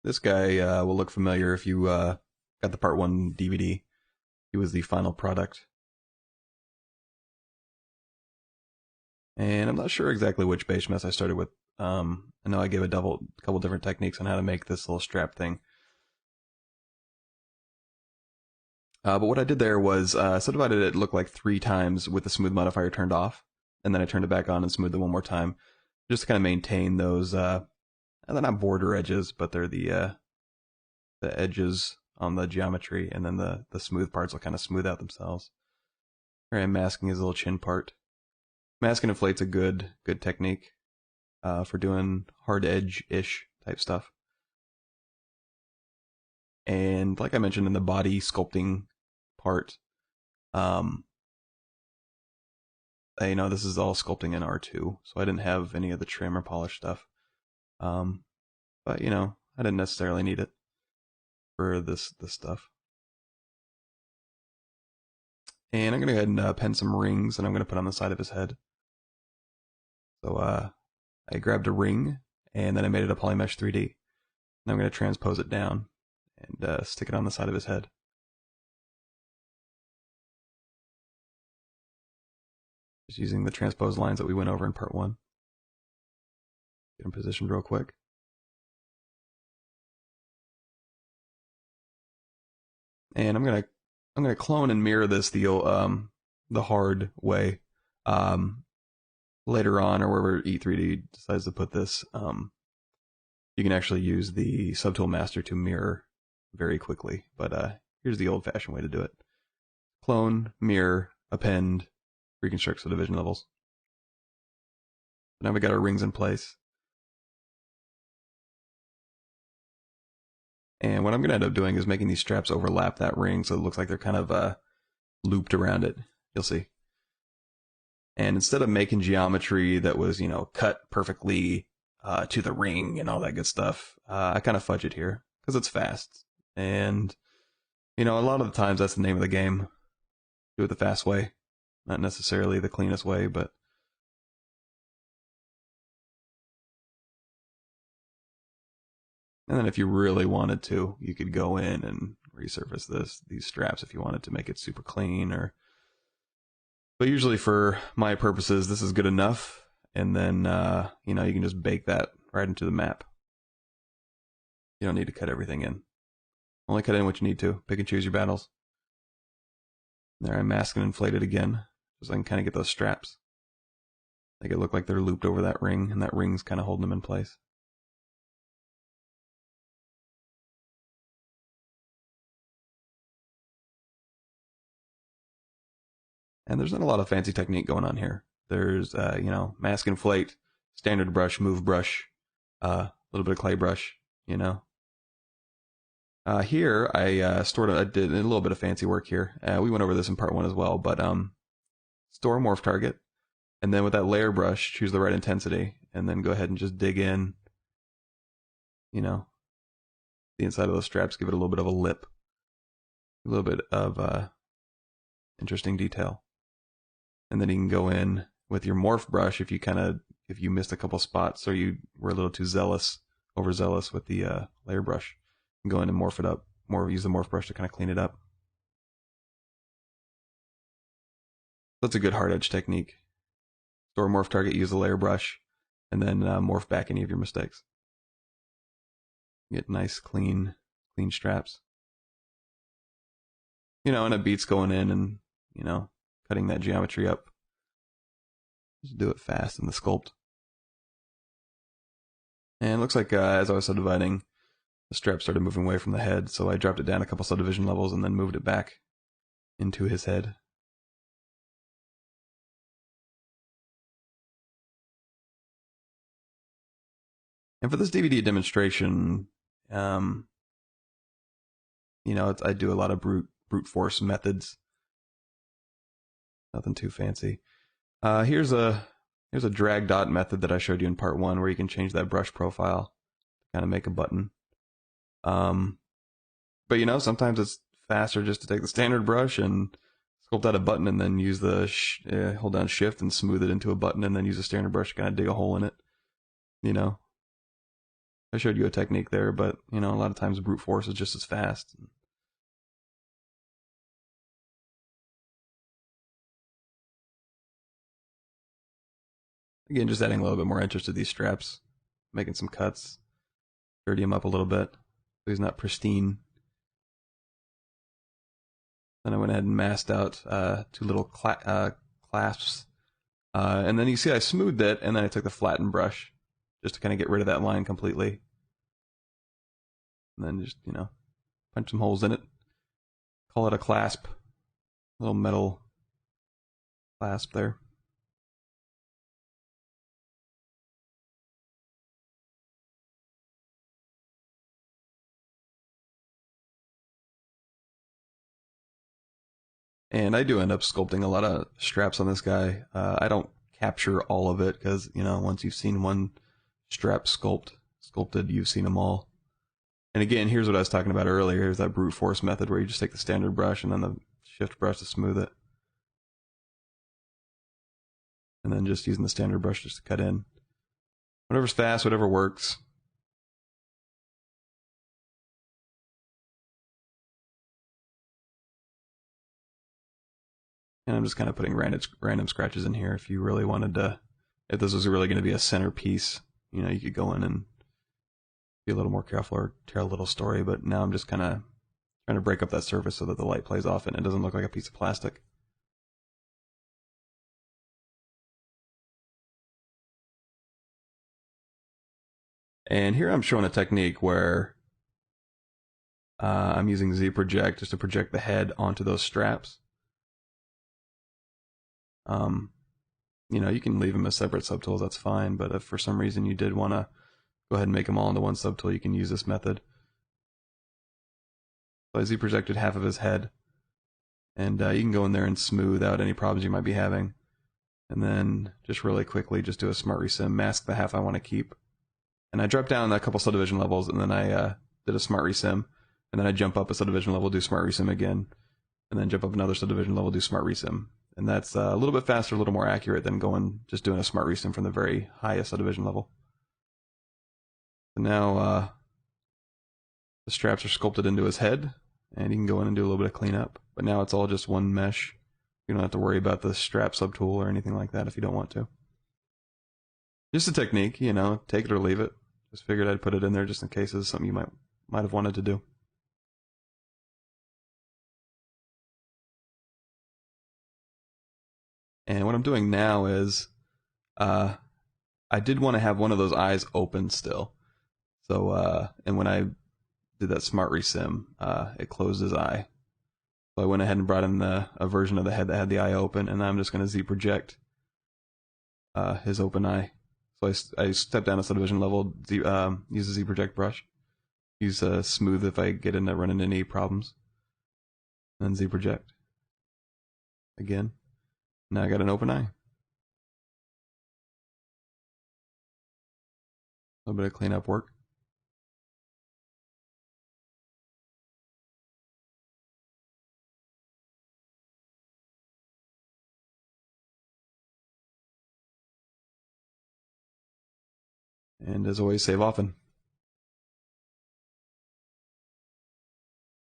This guy will look familiar if you got the Part 1 DVD. He was the final product. And I'm not sure exactly which base mess I started with. I know I gave a couple different techniques on how to make this little strap thing. But what I did there was subdivided it, looked like 3 times with the smooth modifier turned off. And then I turned it back on and smoothed it one more time. Just to kind of maintain those, they're not border edges, but they're the edges on the geometry. And then the smooth parts will kind of smooth out themselves. Here I'm masking his little chin part. Mask and inflate's a good technique for doing hard edge-ish type stuff. And like I mentioned in the body sculpting part, this is all sculpting in R2, so I didn't have any of the trim or polish stuff. But I didn't necessarily need it for this stuff. And I'm gonna go ahead and pen some rings, and I'm gonna put on the side of his head. So I grabbed a ring, and then I made it a polymesh 3D. And I'm gonna transpose it down and stick it on the side of his head. Just using the transposed lines that we went over in part 1. Get him positioned real quick. And I'm gonna clone and mirror this the hard way. Later on, or wherever E3D decides to put this, you can actually use the subtool master to mirror very quickly. But here's the old-fashioned way to do it: clone, mirror, append, reconstruct subdivision levels. Now we got our rings in place. And what I'm going to end up doing is making these straps overlap that ring so it looks like they're kind of looped around it. You'll see. And instead of making geometry that was, cut perfectly to the ring and all that good stuff, I kind of fudge it here because it's fast. And, a lot of the times that's the name of the game. Do it the fast way. Not necessarily the cleanest way, but and then if you really wanted to, you could go in and resurface these straps if you wanted to make it super clean. But usually for my purposes, this is good enough. And then, you can just bake that right into the map. You don't need to cut everything in. Only cut in what you need to. Pick and choose your battles. There, I mask and inflate it again, so I can kind of get those straps. Make it look like they're looped over that ring, and that ring's kind of holding them in place. And there's not a lot of fancy technique going on here. There's, mask inflate, standard brush, move brush, a little bit of clay brush, Here, I did a little bit of fancy work here. We went over this in part 1 as well, but store morph target, and then with that layer brush, choose the right intensity, and then go ahead and just dig in, the inside of those straps, give it a little bit of a lip, a little bit of interesting detail. And then you can go in with your morph brush if you missed a couple spots or you were a little too overzealous with the layer brush. You can go in and morph it up. Use the morph brush to kind of clean it up. That's a good hard edge technique. Store morph target, use the layer brush, and then morph back any of your mistakes. Get nice, clean straps. And it beats going in and, cutting that geometry up. Just do it fast in the sculpt. And it looks like as I was subdividing, the strap started moving away from the head, so I dropped it down a couple subdivision levels and then moved it back into his head. And for this DVD demonstration, I do a lot of brute force methods. Nothing too fancy. Here's a drag dot method that I showed you in part 1 where you can change that brush profile to kind of make a button. But sometimes it's faster just to take the standard brush and sculpt out a button and then use the hold down shift and smooth it into a button and then use a standard brush to kind of dig a hole in it. I showed you a technique there, but you know, a lot of times brute force is just as fast. Again, just adding a little bit more interest to these straps, making some cuts, dirty him up a little bit so he's not pristine. Then I went ahead and masked out two little clasps. And then you see I smoothed it, and then I took the flattened brush just to kind of get rid of that line completely. And then just, you know, punch some holes in it. Call it a clasp. Little metal clasp there. And I do end up sculpting a lot of straps on this guy. I don't capture all of it because, you know, once you've seen one strap sculpted, you've seen them all. And again, here's what I was talking about earlier. Here's that brute force method where you just take the standard brush and then the shift brush to smooth it. And then just using the standard brush just to cut in. Whatever's fast, whatever works. And I'm just kind of putting random scratches in here if you really wanted to, if this was really going to be a centerpiece, you know, you could go in and be a little more careful or tell a little story, but now I'm just kind of trying to break up that surface so that the light plays off it and it doesn't look like a piece of plastic. And here I'm showing a technique where I'm using Z-project just to project the head onto those straps. You know, you can leave them as separate subtools, that's fine, but if for some reason you did want to go ahead and make them all into one subtool, you can use this method. So I Z-projected half of his head, and you can go in there and smooth out any problems you might be having. And then just really quickly just do a smart resim, mask the half I want to keep. And I drop down a couple subdivision levels, and then I did a smart resim, and then I jump up a subdivision level, do smart resim again, and then jump up another subdivision level, do smart resim. And that's a little bit faster, a little more accurate than just doing a smart resim from the very highest subdivision level. So now the straps are sculpted into his head, and you can go in and do a little bit of cleanup. But now it's all just one mesh. You don't have to worry about the strap subtool or anything like that if you don't want to. Just a technique, you know, take it or leave it. Just figured I'd put it in there just in case it's something you might have wanted to do. And what I'm doing now is, I did want to have one of those eyes open still. So, and when I did that smart resim, it closed his eye. So I went ahead and brought in a version of the head that had the eye open, and I'm just going to Z-project his open eye. So I step down a subdivision level, use the Z-project brush, use smooth if I get into running into any problems, and then Z-project again. Now I got an open eye. A little bit of cleanup work. And as always, save often.